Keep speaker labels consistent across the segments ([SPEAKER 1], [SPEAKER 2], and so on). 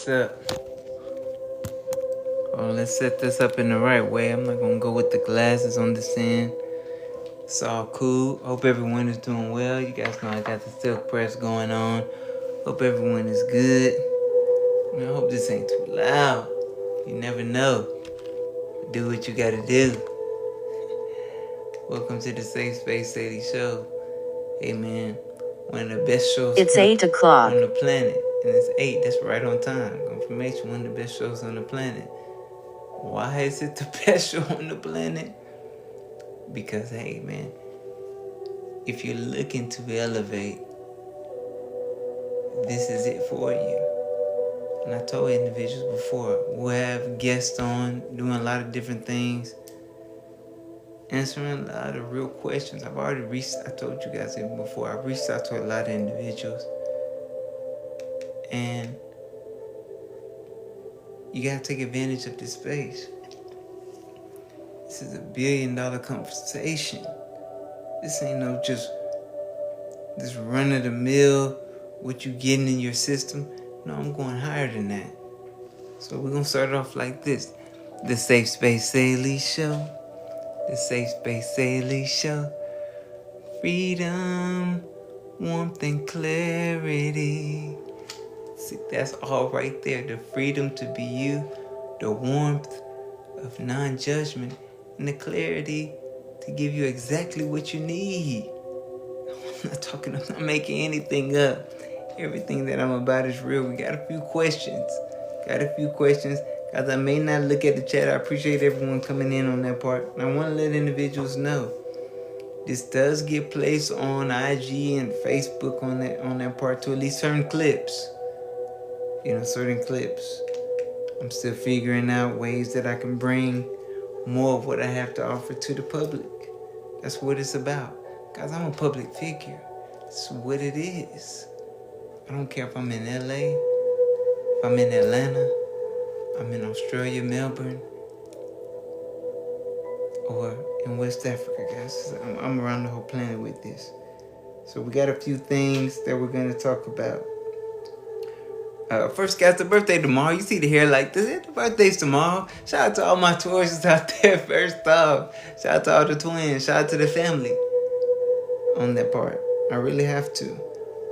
[SPEAKER 1] What's up? Well, let's set this up in the right way. I'm not gonna go with the glasses on this end. It's all cool. Hope everyone is doing well. You guys know I got the silk press going on. Hope everyone is good. I hope this ain't too loud. You never know. Do what you gotta do. Welcome to the Safe Space Saylee Show. Hey man, one of the best shows.
[SPEAKER 2] It's 8 o'clock
[SPEAKER 1] on the planet, and it's 8. That's right on time. Confirmation. One of the best shows on the planet. Why is it the best show on the planet? Because hey man, if you're looking to elevate, this is it for you. And I told individuals before, we'll have guests on doing a lot of different things, answering a lot of real questions. I told you guys even before, I've reached out to a lot of individuals, and you gotta take advantage of this space. This is $1 billion conversation. This ain't no just this run of the mill, what you getting in your system. No, I'm going higher than that. So we're gonna start off like this. The Safe Space Saylee Show. The Safe Space Saylee Show. Freedom, warmth, and clarity. See, that's all right there. The freedom to be you, the warmth of non-judgment, and the clarity to give you exactly what you need. I'm not making anything up. Everything that I'm about is real. We got a few questions. Guys, I may not look at the chat. I appreciate everyone coming in on that part. And I want to let individuals know this does get placed on IG and Facebook on that part too. At least certain clips. Certain clips. I'm still figuring out ways that I can bring more of what I have to offer to the public. That's what it's about. Guys, I'm a public figure. It's what it is. I don't care if I'm in LA, if I'm in Atlanta, I'm in Australia, Melbourne, or in West Africa, guys. I'm around the whole planet with this. So we got a few things that we're going to talk about. First, guys, the birthday tomorrow. You see the hair like this. The birthday's tomorrow. Shout out to all my Tauruses out there. First off, shout out to all the twins. Shout out to the family on that part. I really have to,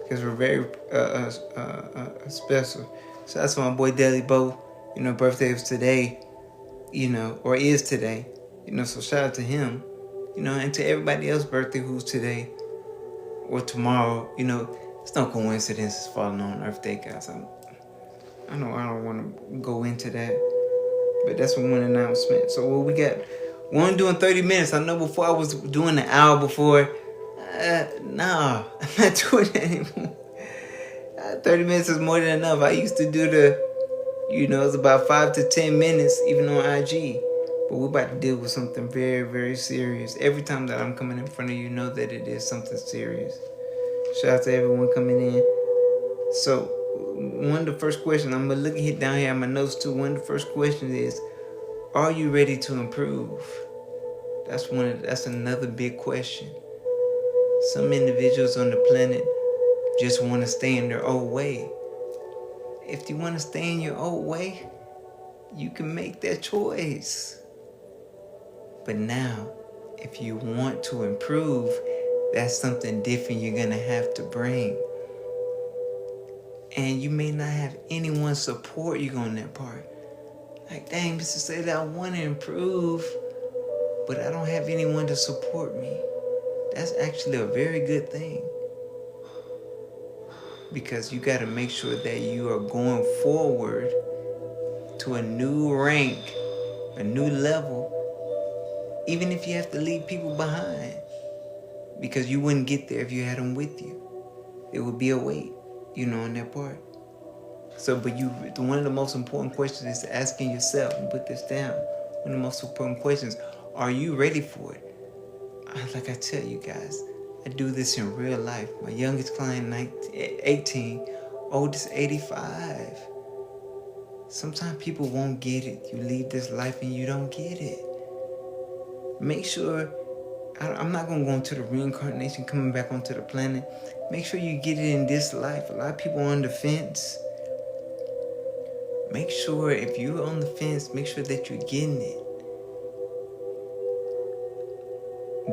[SPEAKER 1] because we're very special. Shout out to my boy Deli Bo. Birthday was today. Or is today. So shout out to him. And to everybody else's birthday who's today or tomorrow. It's no coincidence it's falling on Earth Day, guys. I know I don't want to go into that, but that's one announcement. So what we got? One doing 30 minutes. I know before I was doing an hour before. Nah, I'm not doing that anymore. 30 minutes is more than enough. I used to do it's about 5 to 10 minutes, even on IG. But we're about to deal with something very, very serious. Every time that I'm coming in front of you, know that it is something serious. Shout out to everyone coming in. So, one of the first questions, I'm going to hit down here at my notes too. One of the first questions is, are you ready to improve? That's another big question. Some individuals on the planet just want to stay in their old way. If you want to stay in your old way, you can make that choice. But now, if you want to improve, that's something different you're going to have to bring. And you may not have anyone support you on that part. Like, dang, Mr. Saylee, I want to improve, but I don't have anyone to support me. That's actually a very good thing. Because you got to make sure that you are going forward to a new rank, a new level, even if you have to leave people behind. Because you wouldn't get there if you had them with you. It would be a weight, on that part. So, but one of the most important questions is asking yourself, and put this down. One of the most important questions, are you ready for it? Like I tell you guys, I do this in real life. My youngest client, 18, oldest, 85. Sometimes people won't get it. You leave this life and you don't get it. Make sure, I'm not going to go into the reincarnation, coming back onto the planet. Make sure you get it in this life. A lot of people are on the fence. Make sure if you're on the fence, make sure that you're getting it.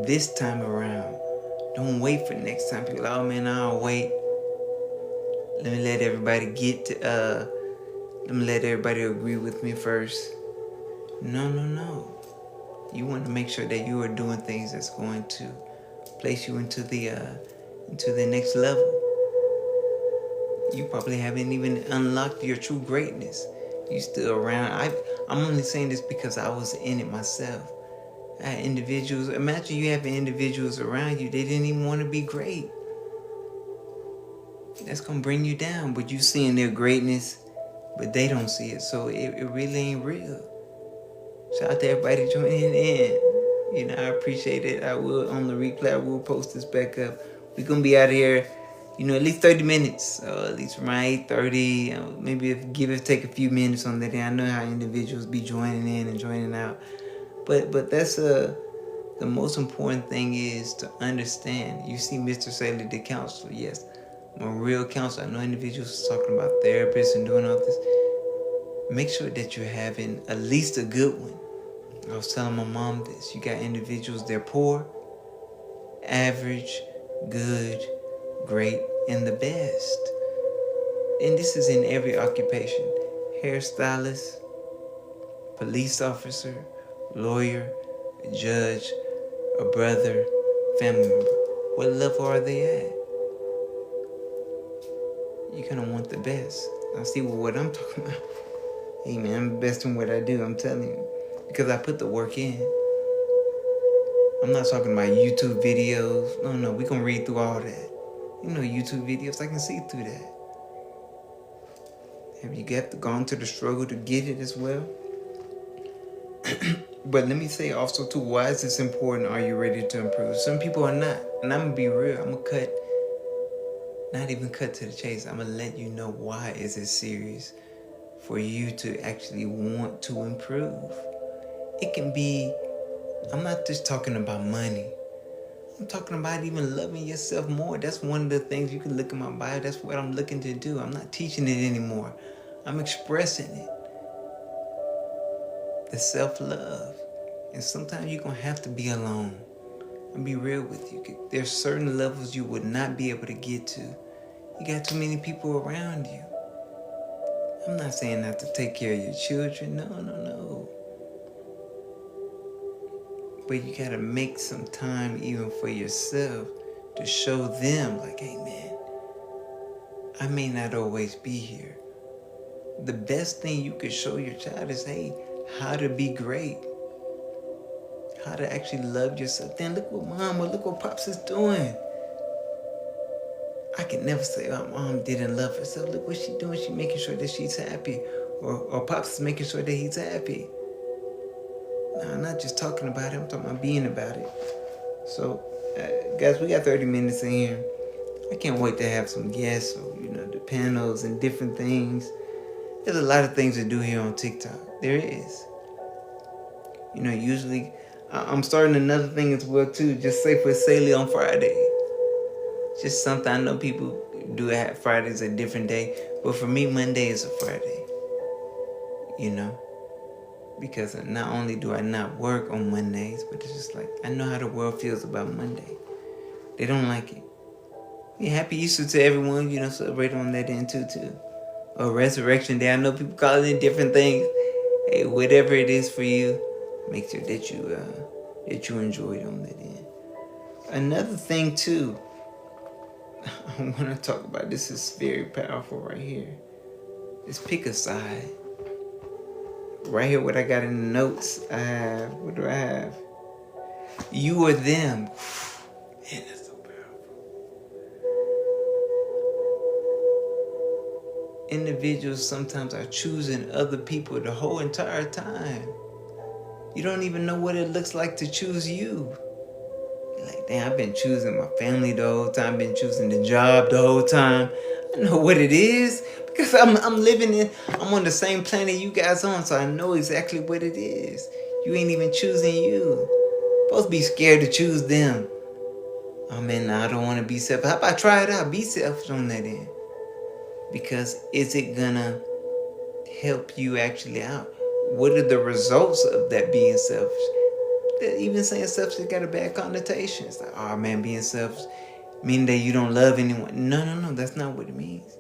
[SPEAKER 1] This time around. Don't wait for next time. People are like, oh man, I'll wait. Let me let everybody let me let everybody agree with me first. No. You want to make sure that you are doing things that's going to place you into the next level. You probably haven't even unlocked your true greatness. You still around. I'm only saying this because I was in it myself. I had individuals. Imagine you having individuals around you. They didn't even want to be great. That's gonna bring you down. But you seeing their greatness, but they don't see it. So it really ain't real. Shout out to everybody joining in. You know, I appreciate it. I will, on the replay, I will post this back up. We're going to be out of here, you know, at least 30 minutes. At least around 8:30. Maybe take a few minutes on that. I know how individuals be joining in and joining out. But that's the most important thing is to understand. You see Mr. Saylee, the counselor. Yes, I'm a real counselor. I know individuals talking about therapists and doing all this. Make sure that you're having at least a good one. I was telling my mom this. You got individuals, they're poor, average, good, great, and the best. And this is in every occupation. Hairstylist, police officer, lawyer, a judge, a brother, family member. What level are they at? You're going to want the best. Now see what I'm talking about. Hey man, I'm the best in what I do, I'm telling you. Because I put the work in. I'm not talking about YouTube videos. No, we're going to read through all that. You know, YouTube videos, I can see through that. Have you gone to the struggle to get it as well? But let me say also too, why is this important? Are you ready to improve? Some people are not. And I'm going to be real. I'm going to not even cut to the chase. I'm going to let you know why is it serious for you to actually want to improve. It can be, I'm not just talking about money. I'm talking about even loving yourself more. That's one of the things you can look at my bio. That's what I'm looking to do. I'm not teaching it anymore. I'm expressing it. The self-love. And sometimes you're going to have to be alone. I'll be real with you. There's certain levels you would not be able to get to. You got too many people around you. I'm not saying not to take care of your children. No. But you gotta make some time even for yourself to show them like, hey man, I may not always be here. The best thing you could show your child is, hey, how to be great. How to actually love yourself. Then look what Pops is doing. I can never say, oh, Mom didn't love herself. Look what she's doing. She's making sure that she's happy. Or Pops is making sure that he's happy. No, I'm not just talking about it. I'm talking about being about it. So, guys, we got 30 minutes in here. I can't wait to have some guests, or, the panels and different things. There's a lot of things to do here on TikTok. There is. Usually, I'm starting another thing as well, too. Just Safe Space Saylee on Friday. Just something I know people do have Fridays a different day. But for me, Monday is a Friday. Because not only do I not work on Mondays, but it's just like, I know how the world feels about Monday. They don't like it. Yeah, happy Easter to everyone, celebrate on that end too. Or Resurrection Day. I know people call it different things. Hey, whatever it is for you, make sure that you enjoy it on that end. Another thing too, I want to talk about, this is very powerful right here, is pick a side. Right here, what I got in the notes, what do I have? You or them. Man, that's so powerful. Individuals sometimes are choosing other people the whole entire time. You don't even know what it looks like to choose you. You're like, damn, I've been choosing my family the whole time, I've been choosing the job the whole time. I know what it is. Because I'm on the same planet you guys on, so I know exactly what it is. You ain't even choosing you. Supposed to be scared to choose them. Oh man, I don't want to be selfish. How about try it out? Be selfish on that end. Because is it gonna help you actually out? What are the results of that being selfish? Even saying selfish got a bad connotation. It's like, oh man, being selfish mean that you don't love anyone. No, that's not what it means.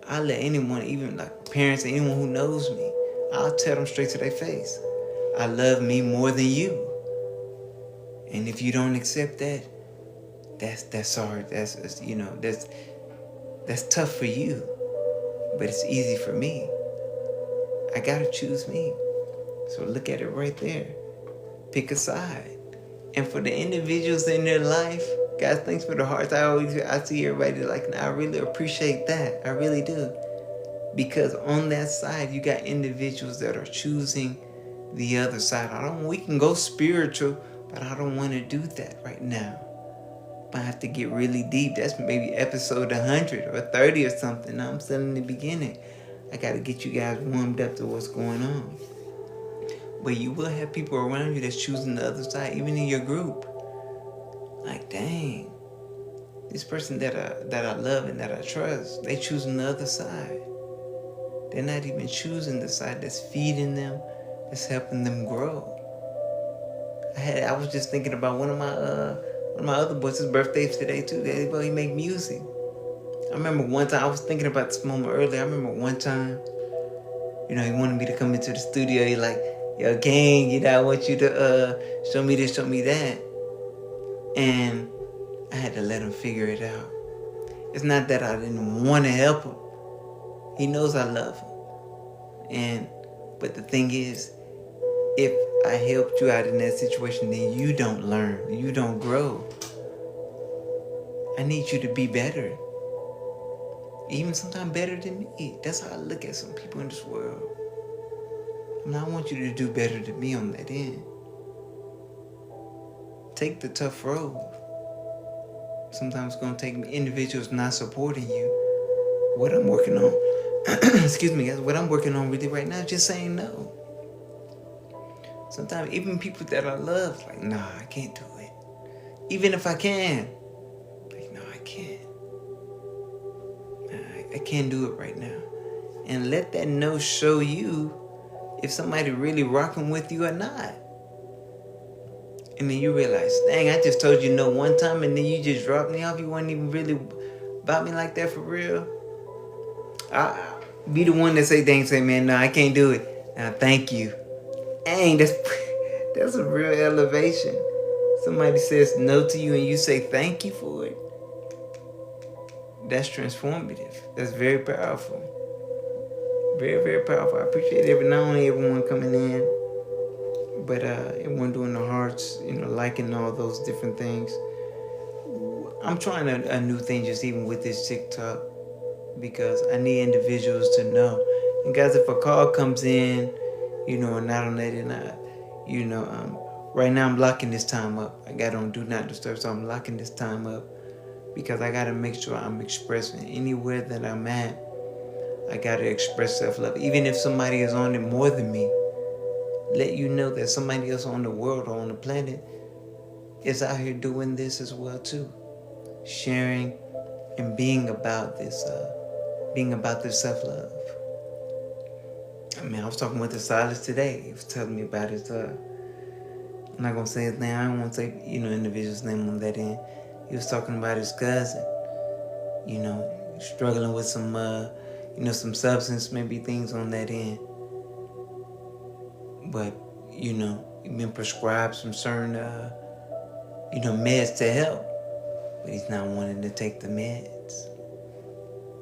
[SPEAKER 1] I let anyone, even like parents, anyone who knows me, I'll tell them straight to their face, I love me more than you. And if you don't accept that, that's hard. That's tough for you, but it's easy for me. I gotta choose me. So look at it right there. Pick a side. And for the individuals in their life, guys, thanks for the hearts. I see everybody like, I really appreciate that. I really do. Because on that side, you got individuals that are choosing the other side. We can go spiritual, but I don't want to do that right now. I have to get really deep. That's maybe episode 100 or 30 or something. I'm still in the beginning. I got to get you guys warmed up to what's going on. But you will have people around you that's choosing the other side, even in your group. Like, dang, this person that I love and that I trust, they choosing the other side. They're not even choosing the side that's feeding them, that's helping them grow. I was just thinking about one of my other boys. His birthday's today too. He make music. I remember one time, I was thinking about this moment earlier. I remember one time, he wanted me to come into the studio. He like, yo, gang, I want you to show me this, show me that. And I had to let him figure it out. It's not that I didn't want to help him. He knows I love him. But the thing is, if I helped you out in that situation, then you don't learn. You don't grow. I need you to be better. Even sometimes better than me. That's how I look at some people in this world. I want you to do better than me on that end. Take the tough road. Sometimes it's going to take individuals not supporting you. What I'm working on, excuse me guys, what I'm working on really right now is just saying no. Sometimes even people that I love, like, nah, I can't do it. Even if I can, like, no, I can't. I can't do it right now. And let that no show you if somebody really rocking with you or not. And then you realize, dang, I just told you no one time and then you just dropped me off. You weren't even really about me like that for real. I'll be the one that say, man, no, I can't do it. Now, thank you. Dang, that's a real elevation. Somebody says no to you and you say thank you for it. That's transformative. That's very powerful. Very, very powerful. I appreciate not only everyone coming in, but everyone doing the hearts, liking all those different things. I'm trying a new thing just even with this TikTok because I need individuals to know. And guys, if a call comes in, and I don't let it, right now I'm locking this time up. I got on Do Not Disturb, so I'm locking this time up because I got to make sure I'm expressing anywhere that I'm at. I got to express self-love. Even if somebody is on it more than me, let you know that somebody else on the world or on the planet is out here doing this as well too. Sharing and being about this self-love. I was talking with the stylist today. He was telling me about his, I'm not going to say his name. I don't want to say, individual's name on that end. He was talking about his cousin, struggling with some, some substance, maybe things on that end. But, he's been prescribed some certain, meds to help. But he's not wanting to take the meds.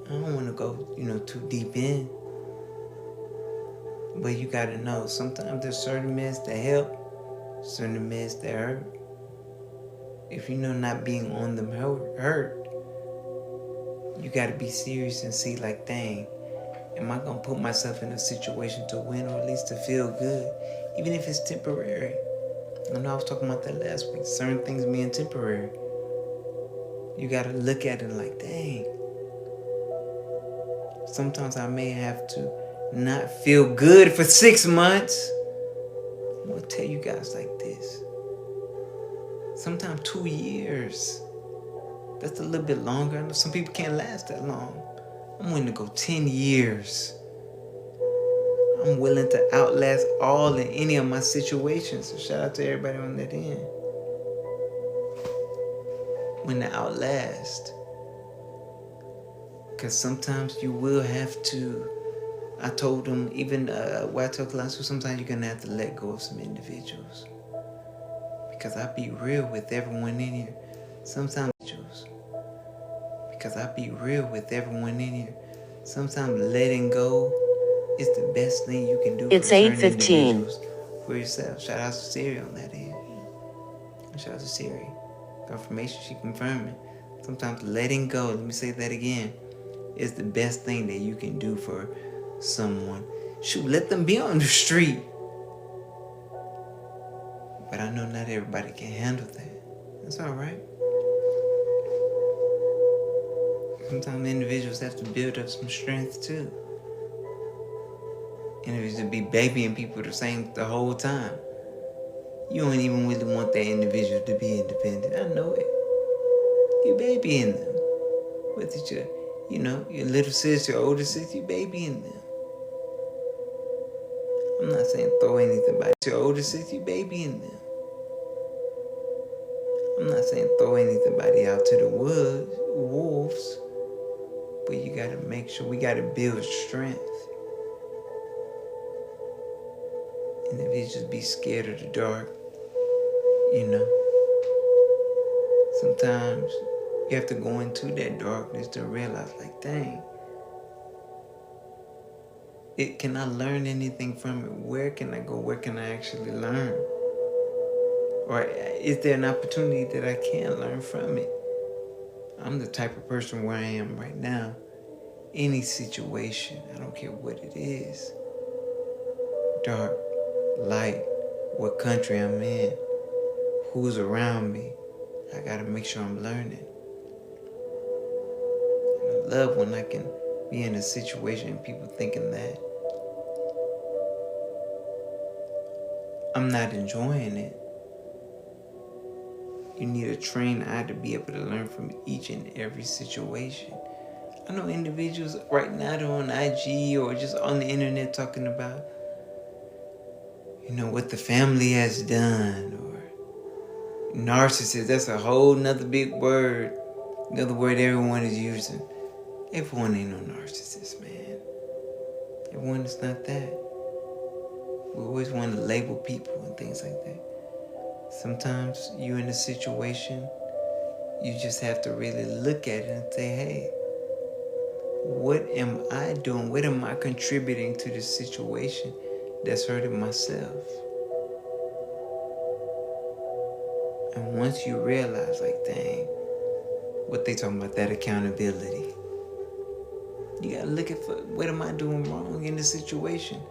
[SPEAKER 1] I don't want to go, too deep in. But you got to know, sometimes there's certain meds that help, certain meds that hurt. If not being on them hurt, you got to be serious and see like, dang, am I going to put myself in a situation to win or at least to feel good, even if it's temporary? I know I was talking about that last week, certain things being temporary. You got to look at it like, dang, sometimes I may have to not feel good for 6 months. I'm going to tell you guys like this. Sometimes 2 years. That's a little bit longer. I know some people can't last that long. I'm willing to go 10 years. I'm willing to outlast all and any of my situations. So shout out to everybody on that end. When to outlast. Because sometimes you will have to. I told them, even what I told clients, sometimes you're going to have to let go of some individuals. Because I be real with everyone in here. Sometimes letting go is the best thing you can do
[SPEAKER 2] it's
[SPEAKER 1] for certain
[SPEAKER 2] 8:15
[SPEAKER 1] individuals for yourself. Shout out to Siri on that end. Shout out to Siri. Confirmation, she confirming. Sometimes letting go, let me say that again, is the best thing that you can do for someone. Shoot, let them be on the street. But I know not everybody can handle that. That's all right. Sometimes individuals have to build up some strength too. Individuals be babying people the whole time. You don't even really want that individual to be independent. I know it. You babying them. With each other. Your little sis, your older sis, you babying them. I'm not saying throw anything by your older sis, you babying them. I'm not saying throw anybody out to the wolves, but you gotta make sure we gotta build strength. And if you just be scared of the dark, sometimes you have to go into that darkness to realize, like, dang, can I learn anything from it? Where can I go? Where can I actually learn? Or is there an opportunity that I can learn from it? I'm the type of person where I am right now. Any situation, I don't care what it is. Dark, light, what country I'm in, who's around me. I gotta make sure I'm learning. And I love when I can be in a situation and people thinking that I'm not enjoying it. You need a trained eye to be able to learn from each and every situation. I know individuals right now, they're on IG or just on the internet talking about, what the family has done, or narcissist. That's a whole nother big word. Another word everyone is using. Everyone ain't no narcissist, man. Everyone is not that. We always want to label people and things like that. Sometimes you're in a situation, you just have to really look at it and say, hey, what am I doing? What am I contributing to this situation that's hurting myself? And once you realize, like, dang, what they talking about, that accountability. You gotta look at what am I doing wrong in this situation?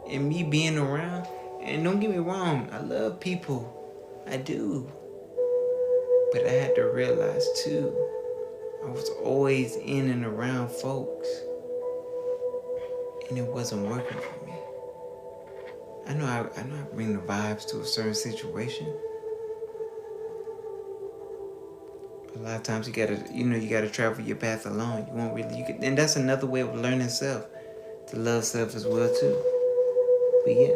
[SPEAKER 1] And me being around, and don't get me wrong, I love people. I do. But I had to realize too, I was always in and around folks, and it wasn't working for me. I know I bring the vibes to a certain situation. A lot of times you gotta travel your path alone. And that's another way of learning self, to love self as well too. But yeah.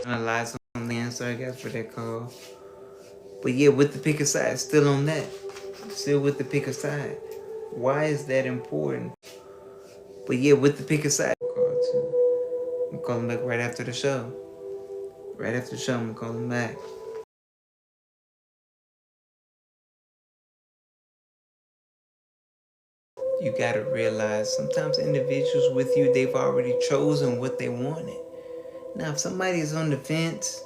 [SPEAKER 1] Lies on the answer, I guess, for that call. But yeah, with the pick a side, still on that. Still with the pick a side. Why is that important? But yeah, with the pick a side. I'm calling back right after the show. Right after the show, I'm calling back. You gotta realize sometimes individuals with you, they've already chosen what they wanted. Now, if somebody's on the fence,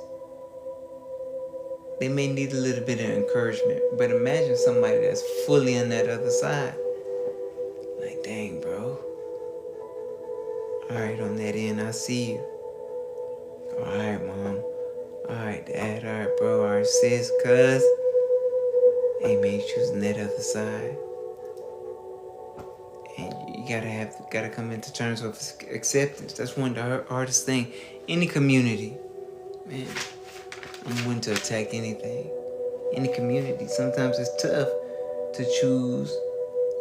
[SPEAKER 1] they may need a little bit of encouragement. But imagine somebody that's fully on that other side. Like, dang, bro. Alright, on that end, I see you. Alright, mom. Alright, dad. Alright, bro. Alright, sis, cuz. Hey, man, you choosing that other side. And you gotta come into terms with acceptance. That's one of the hardest things. Any community, man, I'm willing to attack anything. Any community, sometimes it's tough to choose,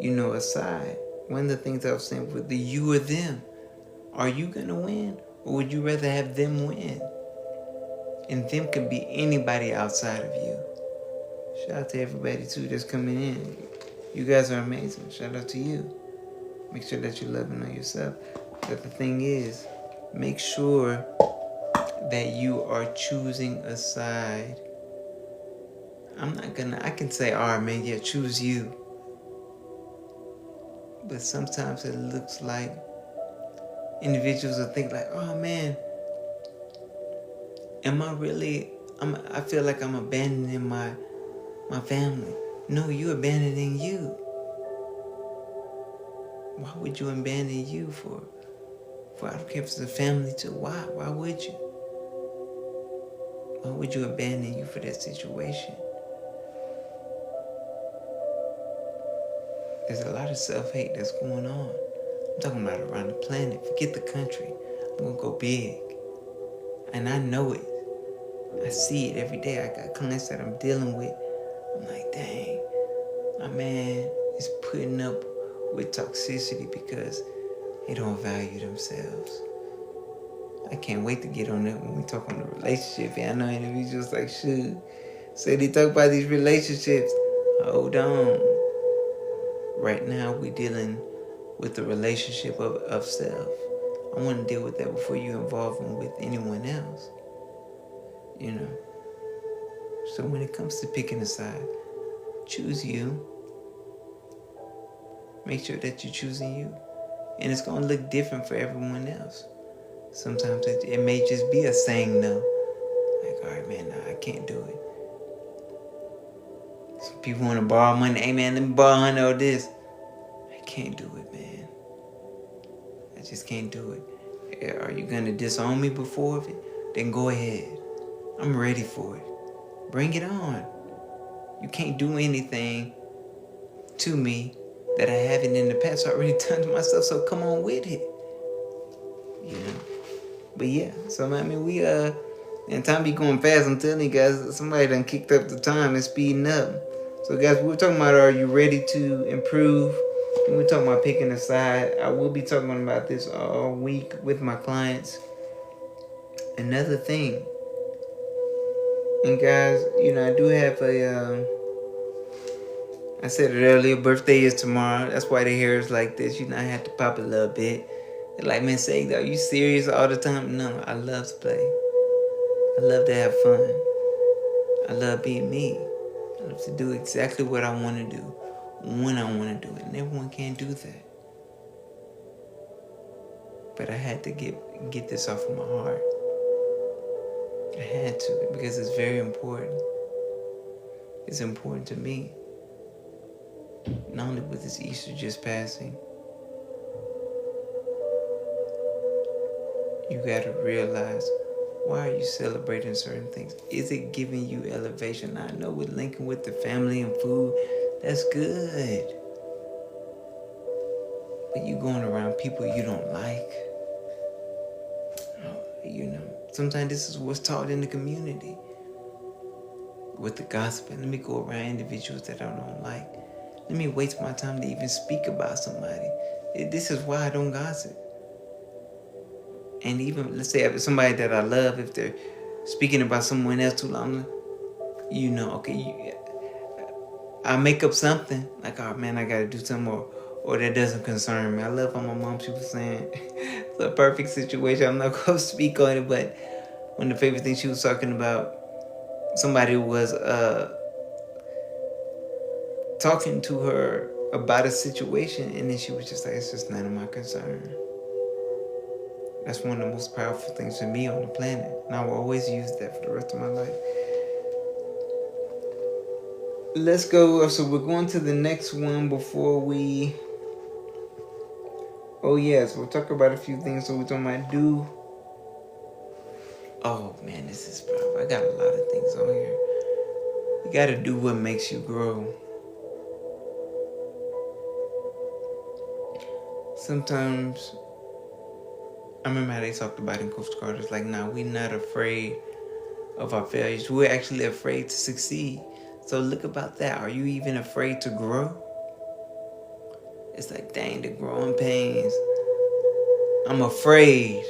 [SPEAKER 1] aside. One of the things I was saying with the you or them, are you going to win? Or would you rather have them win? And them can be anybody outside of you. Shout out to everybody, too, that's coming in. You guys are amazing. Shout out to you. Make sure that you're loving on yourself. But the thing is, make sure that you are choosing a side. I can say, all right, man, yeah, choose you. But sometimes it looks like individuals will think like, oh, man, I feel like I'm abandoning my family. No, you're abandoning you. Why would you abandon you for I don't care if it's a family too. Why would you? Why would you abandon you for that situation? There's a lot of self-hate that's going on. I'm talking about around the planet. Forget the country. I'm going to go big. And I know it. I see it every day. I got clients that I'm dealing with. I'm like, dang, my man is putting up with toxicity because they don't value themselves. I can't wait to get on that when we talk on the relationship. I know individuals like, shoot. So they talk about these relationships. Hold on. Right now, we're dealing with the relationship of self. I want to deal with that before you involve them with anyone else. So when it comes to picking a side, choose you. Make sure that you're choosing you. And it's going to look different for everyone else. Sometimes it may just be a saying no. Like, all right, man, nah, I can't do it. Some people want to borrow money. Hey, man, let me borrow $100 or this. I can't do it, man. I just can't do it. Are you going to disown me before of it? Then go ahead. I'm ready for it. Bring it on. You can't do anything to me that I haven't in the past already done to myself, so come on with it. But yeah, so I mean, and time be going fast. I'm telling you guys, somebody done kicked up the time and speeding up. So guys, we're talking about, are you ready to improve? And we're talking about picking a side. I will be talking about this all week with my clients. Another thing, and guys, I do have I said it earlier, birthday is tomorrow. That's why the hair is like this. I had to pop a little bit. They're like, man, say, are you serious all the time? No, I love to play. I love to have fun. I love being me. I love to do exactly what I want to do when I want to do it. And everyone can't do that. But I had to get this off of my heart. I had to, because it's very important. It's important to me. Not only with this Easter just passing, you gotta realize, why are you celebrating certain things? Is it giving you elevation? I know with linking with the family and food, that's good. But you going around people you don't like. Sometimes this is what's taught in the community. With the gossip, let me go around individuals that I don't like. Let me waste my time to even speak about somebody. This is why I don't gossip. And even, let's say, if somebody that I love, if they're speaking about someone else too long, I make up something. Like, oh, man, I got to do something, or that doesn't concern me. I love how my mom, she was saying, it's a perfect situation. I'm not going to speak on it, but one of the favorite things she was talking about, somebody was talking to her about a situation, and then she was just like, it's just none of my concern. That's one of the most powerful things for me on the planet, and I will always use that for the rest of my life. Let's go. So we're going to the next one before we... Oh yes, we'll talk about a few things. So we're talking about do... Oh man, this is powerful. I got a lot of things on here. You got to do what makes you grow. Sometimes, I remember how they talked about in Coach Carter's like, nah, we're not afraid of our failures. We're actually afraid to succeed. So look about that. Are you even afraid to grow? It's like, dang, the growing pains. I'm afraid.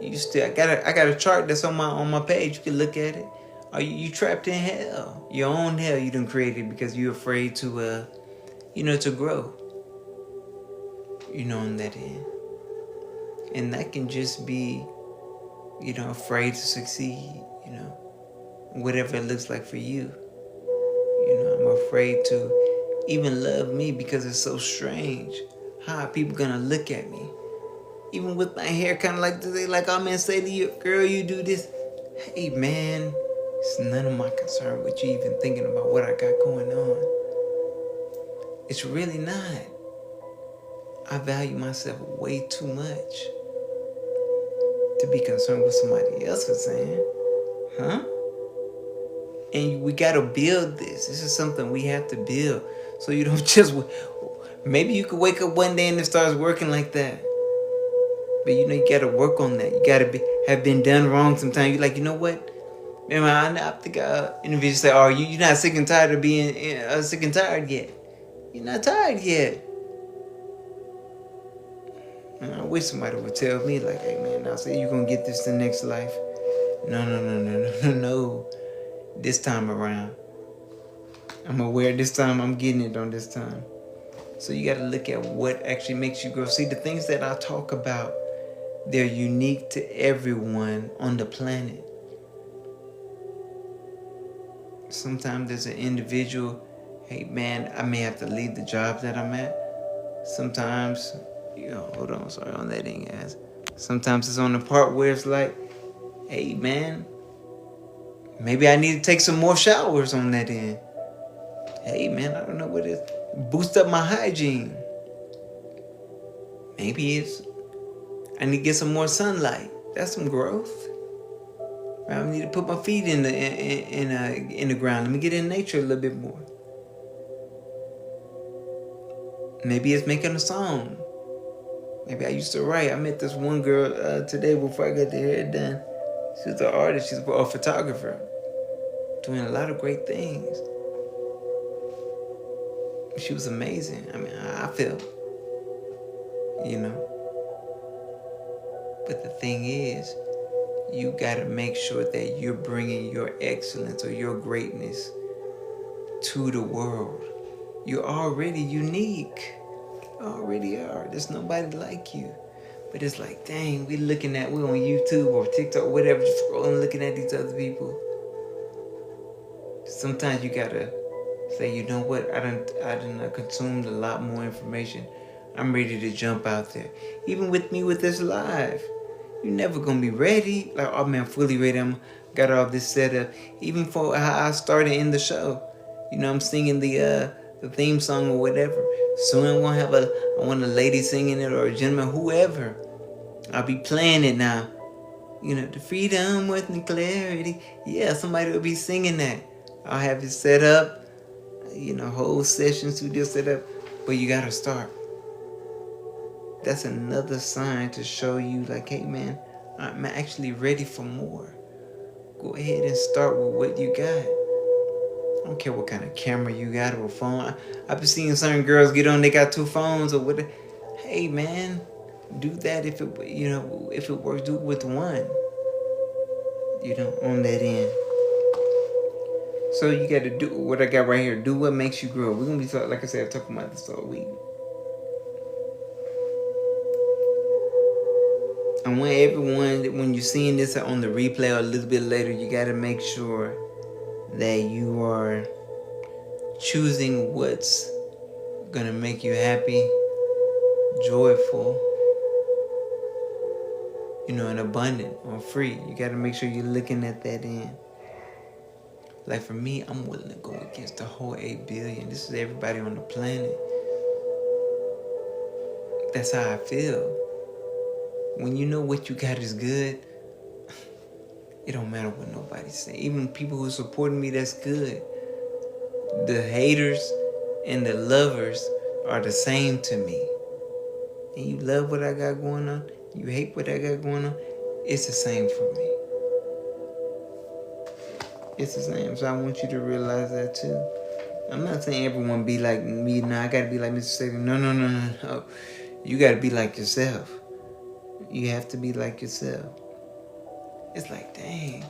[SPEAKER 1] I got a chart that's on my page. You can look at it. Are you trapped in hell? Your own hell you done created because you're afraid to to grow. On that end. And that can just be, afraid to succeed, whatever it looks like for you. I'm afraid to even love me because it's so strange. How are people gonna look at me? Even with my hair kind of like today, like I'm gonna say to you, girl, you do this. Hey man, it's none of my concern what you even thinking about what I got going on. It's really not. I value myself way too much to be concerned with somebody else is saying. Huh? And we gotta build this. This is something we have to build. So you don't just, maybe you could wake up one day and it starts working like that. But you gotta work on that. You gotta have been done wrong sometimes. You're like, you know what? Man, I think individuals say, oh, you're not sick and tired of being sick and tired yet. You're not tired yet. And I wish somebody would tell me, like, hey man, now say you're gonna get this the next life. No. This time around. I'm aware this time I'm getting it on this time. So you gotta look at what actually makes you grow. See, the things that I talk about, they're unique to everyone on the planet. Sometimes there's an individual, hey man, I may have to leave the job that I'm at. Sometimes, hold on, sorry, on that end, guys. Sometimes it's on the part where it's like, hey man, maybe I need to take some more showers on that end. Hey man, I don't know what it is. Boost up my hygiene. Maybe I need to get some more sunlight. That's some growth. I need to put my feet in the ground. Let me get in nature a little bit more. Maybe it's making a song. Maybe I used to write. I met this one girl today before I got the hair done. She was an artist. She's a photographer. Doing a lot of great things. She was amazing. I mean, I felt, But the thing is, you got to make sure that you're bringing your excellence or your greatness to the world. You're already unique. You already are. There's nobody like you. But it's like, dang, we're on YouTube or TikTok or whatever, just scrolling, looking at these other people. Sometimes you got to say, you know what, I done consumed a lot more information. I'm ready to jump out there. Even with me with this live. You're never going to be ready. Like, oh man, I'm fully ready. Got all this set up. Even for how I started in the show. I'm singing the theme song or whatever. Soon I want a lady singing it or a gentleman, whoever. I'll be playing it now. The freedom with the clarity. Yeah, somebody will be singing that. I'll have it set up. Whole session studio set up. But you got to start. That's another sign to show you like, hey man, I'm actually ready for more. Go ahead and start with what you got. I don't care what kind of camera you got or phone. I've been seeing certain girls get on, they got 2 phones or whatever. Hey man, do that if it works, do it with one. On that end. So you got to do what I got right here. Do what makes you grow. We're going to be talking, like I said, talking about this all week. I want everyone, when you're seeing this on the replay or a little bit later, you got to make sure that you are choosing what's going to make you happy, joyful, and abundant or free. You got to make sure you're looking at that end. Like for me, I'm willing to go against the whole 8 billion. This is everybody on the planet. That's how I feel. When you know what you got is good, it don't matter what nobody's saying. Even people who are supporting me, that's good. The haters and the lovers are the same to me. And you love what I got going on, you hate what I got going on, it's the same for me. It's the same. So I want you to realize that too. I'm not saying everyone be like me. No, I gotta be like Mr. Safe. No. You gotta be like yourself. You have to be like yourself. It's like, dang,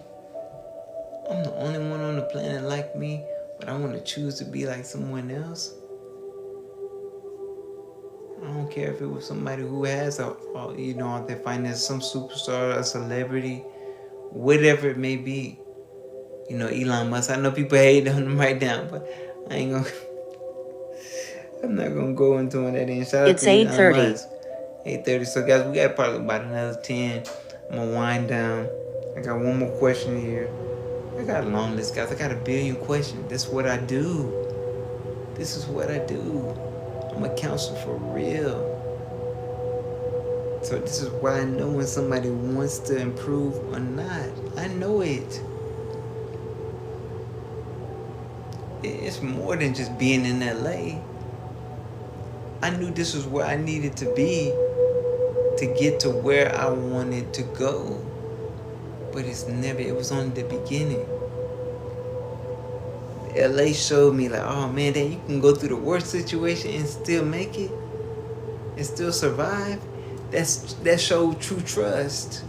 [SPEAKER 1] I'm the only one on the planet like me, but I want to choose to be like someone else. I don't care if it was somebody who has all their finance, some superstar, a celebrity, whatever it may be. Elon Musk. I know people hate on him right now, but I ain't gonna. I'm not gonna go into that. And shout out to Elon Musk. 8:30. So guys, we got probably about another 10. I'm gonna wind down. I got one more question here. I got a long list, guys. I got a billion questions. This is what I do. This is what I do. I'm a counselor for real. So this is why I know when somebody wants to improve or not. I know it. It's more than just being in LA. I knew this was where I needed to be to get to where I wanted to go. But it was only the beginning. LA showed me like, oh man, then you can go through the worst situation and still make it and still survive. That showed true trust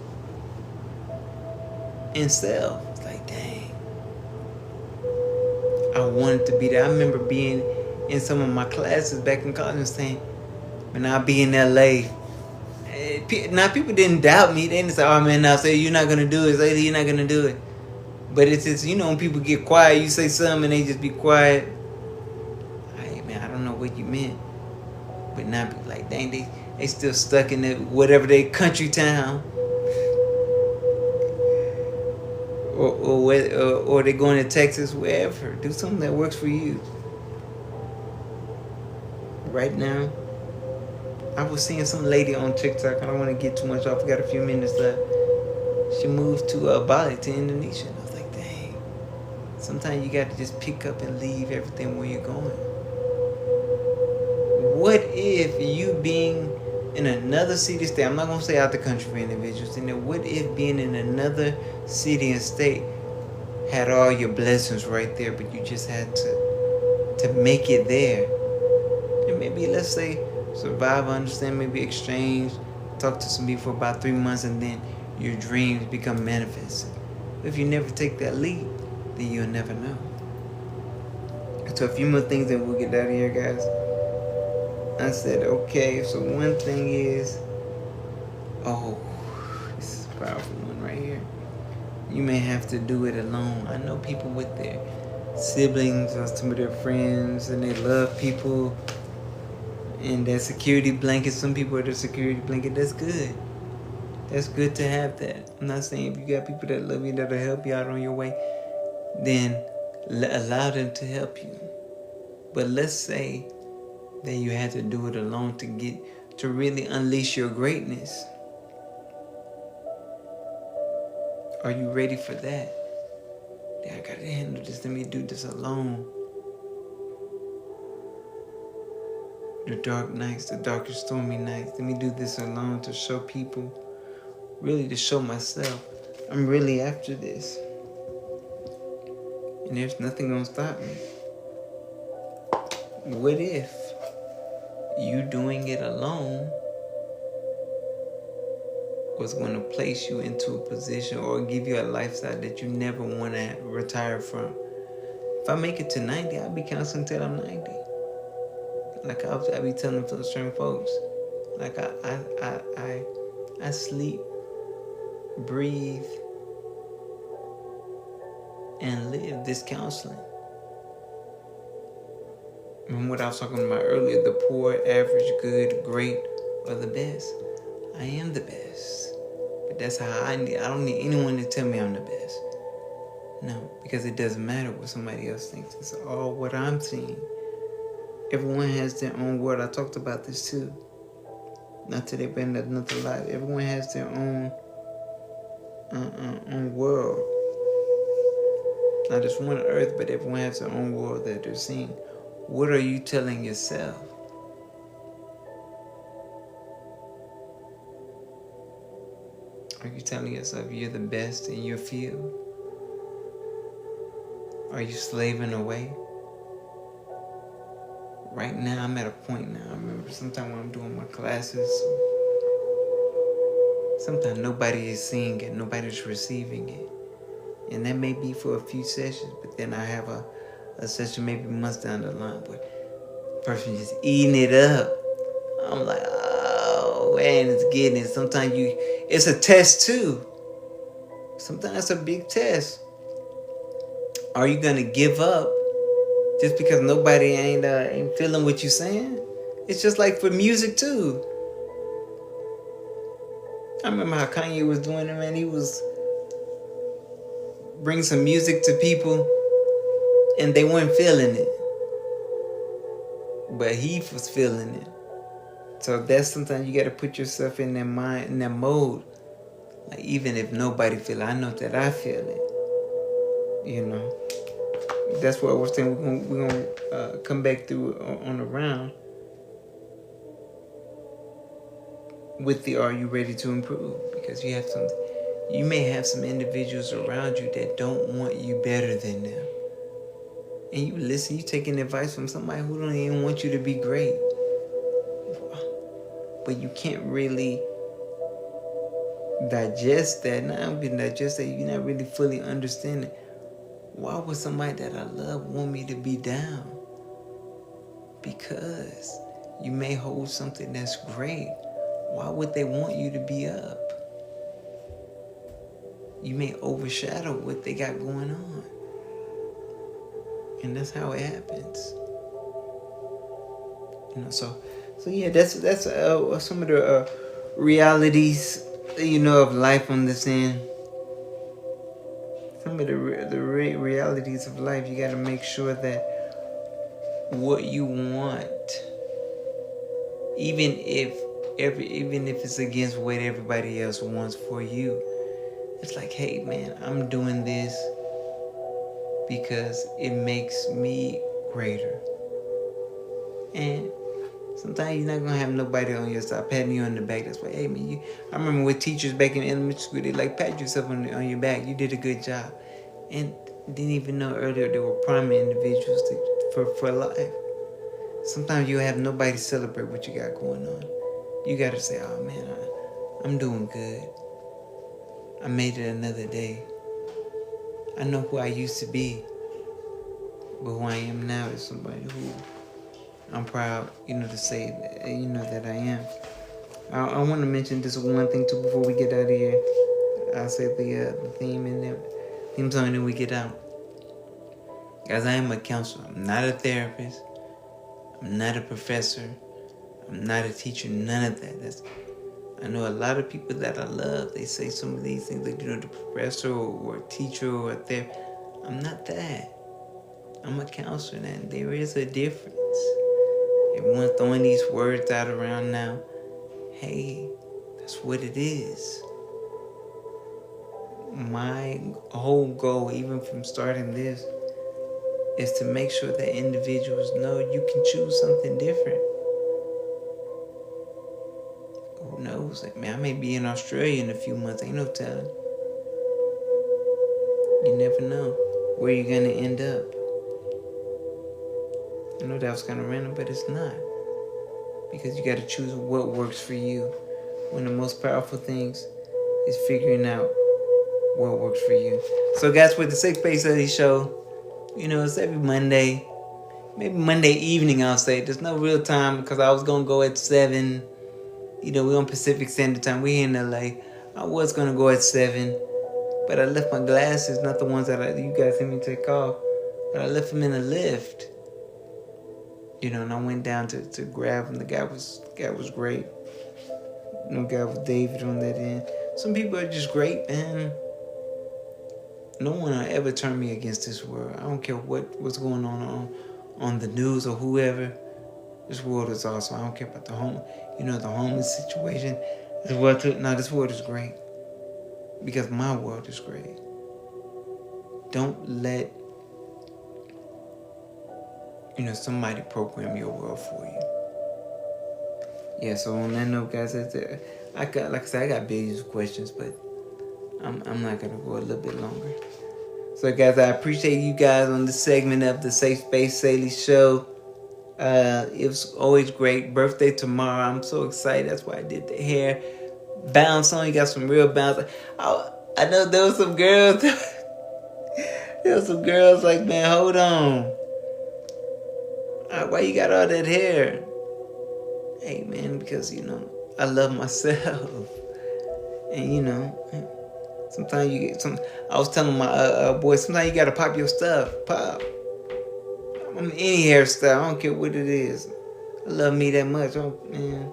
[SPEAKER 1] in self. It's like, dang, I wanted to be there. I remember being in some of my classes back in college and saying, man, I'll be in LA. Now people didn't doubt me. They didn't say, oh man, now say you're not gonna do it. Say you're not gonna do it. But it's just, when people get quiet, you say something and they just be quiet. Hey man, I don't know what you meant. But now people like, dang, they still stuck in whatever they country town. Or they going to Texas, wherever. Do something that works for you. Right now, I was seeing some lady on TikTok. I don't want to get too much off. We got a few minutes left. She moved to Bali, to Indonesia. And I was like, dang. Sometimes you got to just pick up and leave everything where you're going. What if you being in another city, state, I'm not going to say out the country for individuals, and what if being in another city and state had all your blessings right there, but you just had to make it there? And maybe, let's say, survive, understand, maybe exchange, talk to some people for about 3 months, and then your dreams become manifested. If you never take that leap, then you'll never know. So a few more things and we'll get out of here, guys. I said, okay, so one thing is, this is a powerful one right here. You may have to do it alone. I know people with their siblings or some of their friends, and they love people, and their security blanket, some people are their security blanket. That's good. That's good to have that. I'm not saying if you got people that love you, that'll help you out on your way, then allow them to help you. But let's say that you had to do it alone to really unleash your greatness. Are you ready for that? I gotta handle this. Let me do this alone. The dark nights, the darkest stormy nights. Let me do this alone to show people, really to show myself, I'm really after this. And there's nothing gonna stop me. What if you doing it alone was going to place you into a position or give you a lifestyle that you never want to retire from? If I make it to 90, I'll be counseling until I'm 90. Like I be telling certain folks, like I sleep, breathe, and live this counseling. Remember what I was talking about earlier, the poor, average, good, great, or the best. I am the best. But that's how I don't need anyone to tell me I'm the best. No, because it doesn't matter what somebody else thinks. It's all what I'm seeing. Everyone has their own world. I talked about this too. Not today, but in another life. Everyone has their own world. Not just one earth, but everyone has their own world that they're seeing. What are you telling yourself? Are you telling yourself you're the best in your field? Are you slaving away? right now I'm at a point now. I remember sometimes when I'm doing my classes, sometimes nobody is seeing it, nobody's receiving it. And that may be for a few sessions, but then I have a session maybe months down the line where the person just eating it up. I'm like, oh man, it's getting it. Sometimes it's a test too. Sometimes it's a big test. Are you gonna give up just because nobody ain't feeling what you're saying? It's just like for music too. I remember how Kanye was doing it, man. He was bringing some music to people, and they weren't feeling it, but he was feeling it. So that's sometimes you got to put yourself in that mind, in that mode. Like even if nobody feel it, I know that I feel it. You know. That's what I was saying. We're gonna come back through on the round with the "Are you ready to improve?" Because you may have some individuals around you that don't want you better than them, and you listen. You taking advice from somebody who don't even want you to be great, but you can't really digest that. Now I'm gonna digest that. You're not really fully understanding. Why would somebody that I love want me to be down? Because you may hold something that's great. Why would they want you to be up? You may overshadow what they got going on. And that's how it happens. You know, so yeah, that's some of the realities, of life on this end. Some of the realities of life, you got to make sure that what you want, even if it's against what everybody else wants for you, it's like, hey man, I'm doing this because it makes me greater. And sometimes you're not gonna have nobody on your side patting you on the back. That's why, hey man, I remember with teachers back in elementary school, they like pat yourself on your back. You did a good job, and didn't even know earlier they were primary individuals for life. Sometimes you have nobody to celebrate what you got going on. You gotta say, oh man, I'm doing good. I made it another day. I know who I used to be, but who I am now is somebody who I'm proud, to say that, that I am. I want to mention this one thing too before we get out of here. I'll say the theme and the theme song, and then we get out. Guys, I am a counselor. I'm not a therapist. I'm not a professor. I'm not a teacher. None of that. I know a lot of people that I love. They say some of these things, like the professor or a teacher or a therapist. I'm not that. I'm a counselor, and there is a difference. Everyone's throwing these words out around now. Hey, that's what it is. My whole goal, even from starting this, is to make sure that individuals know you can choose something different. Who knows? Man, I may be in Australia in a few months. Ain't no telling. You never know where you're going to end up. I know that was kind of random, but it's not. Because you got to choose what works for you. One of the most powerful things is figuring out what works for you. So guys, with the Safe Space Saylee Show, it's every Monday. Maybe Monday evening, I'll say. There's no real time because I was going to go at 7. We're on Pacific Standard Time. We're in LA. I was going to go at 7. But I left my glasses, not the ones that you guys see me take off. But I left them in the lift. And I went down to grab him. The guy was great. Guy was David on that end. Some people are just great, man. No one will ever turn me against this world. I don't care what's going on the news or whoever. This world is awesome. I don't care about the homeless situation. This world is great. Because my world is great. Don't let somebody program your world for you. Yeah, so on that note, guys, I got billions of questions, but I'm not gonna go a little bit longer. So guys, I appreciate you guys on this segment of the Safe Space Saylee Show. It was always great. Birthday tomorrow. I'm so excited. That's why I did the hair. Bounce on. You got some real bounce. I know there was some girls. There was some girls like, man, hold on. Why you got all that hair? Hey, man, because, I love myself. And, sometimes you get some. I was telling my boy, sometimes you gotta pop your stuff. Pop. Any hairstyle, I don't care what it is. I love me that much. Man.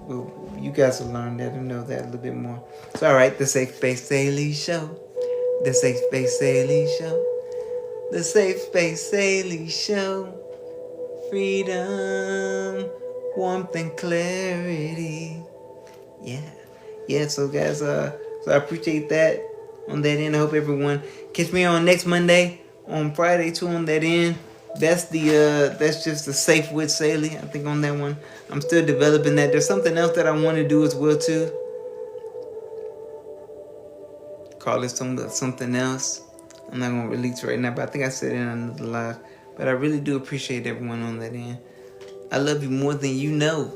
[SPEAKER 1] Well, you guys will learn that and know that a little bit more. So, all right, the Safe Space Saylee Show. The Safe Space Saylee Show. The Safe Space Saylee Show. Freedom, warmth, and clarity. Yeah. So guys, so I appreciate that. On that end, I hope everyone catch me on next Monday, on Friday too. On that end, that's just the Safe with Saylee. I think on that one, I'm still developing that. There's something else that I want to do as well too. Call it something else. I'm not gonna release right now, but I think I said it in another live. But I really do appreciate everyone on that end. I love you more than you know.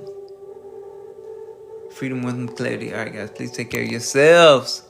[SPEAKER 1] Freedom, wisdom, clarity. All right, guys, please take care of yourselves.